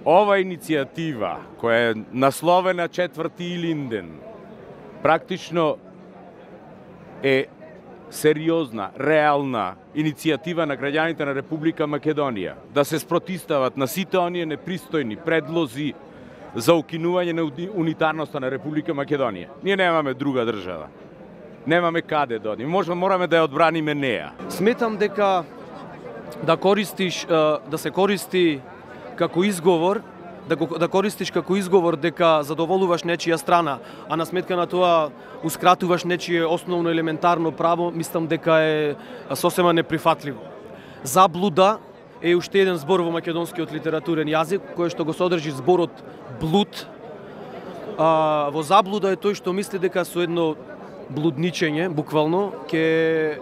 Ova inicijativa koja je naslovena 4. Илинден практично е сериозна, реална иницијатива на граѓаните на Република Македонија да се спротистават на сите оние непристојни предлози за укинување на унитарноста на Република Македонија. Ние немаме друга држава. Немаме каде да одиме. Мораме да ја одбраниме неа. Сметам дека да се користи како изговор, да користиш како изговор дека задоволуваш нечија страна, а на сметка на тоа ускратуваш нечие основно елементарно право, мислам дека е сосема неприфатливо. Заблуда е уште еден збор во македонскиот литературен јазик, кој што го содржи зборот блуд. Во заблуда е тој што мисли дека со едно блудничење, буквално, ќе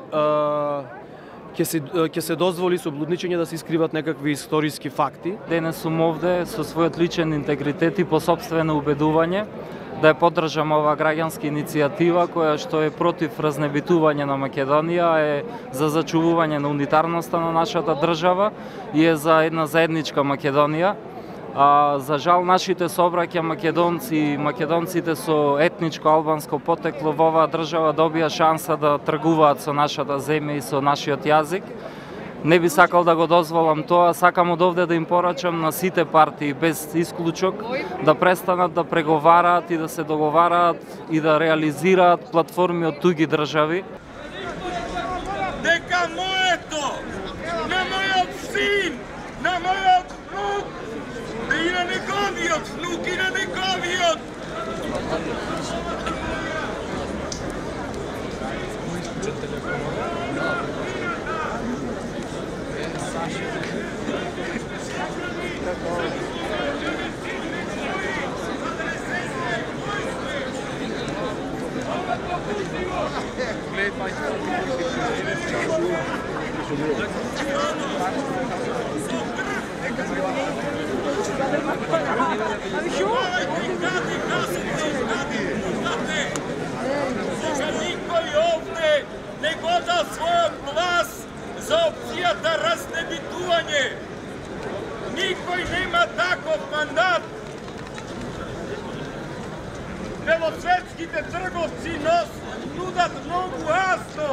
се дозволи со блудничење да се искриват некакви историски факти. Денес сум овде со својот личен интегритет и по сопствено убедување да ја поддржам ова граѓанска иницијатива која што е против разнебитување на Македонија, е за зачувување на унитарноста на нашата држава и е за една заедничка Македонија. За жал, нашите собраќа македонци и македонците со етничко албанско потекло во оваа држава добија шанса да тргуваат со нашата земја и со нашиот јазик. Не би сакал да го дозволам тоа, сакам од овде да им порачам на сите партии без исклучок да престанат да преговараат и да се договараат и да реализираат платформи од туги држави. Дека моето, на мојот син, на мојот внук, и на неговиот внук, и на неговиот. Никој овде не го да својот глас за опцијата разнебитување. Никој нема таков мандат. Белосветските трговци нудат многу јасно.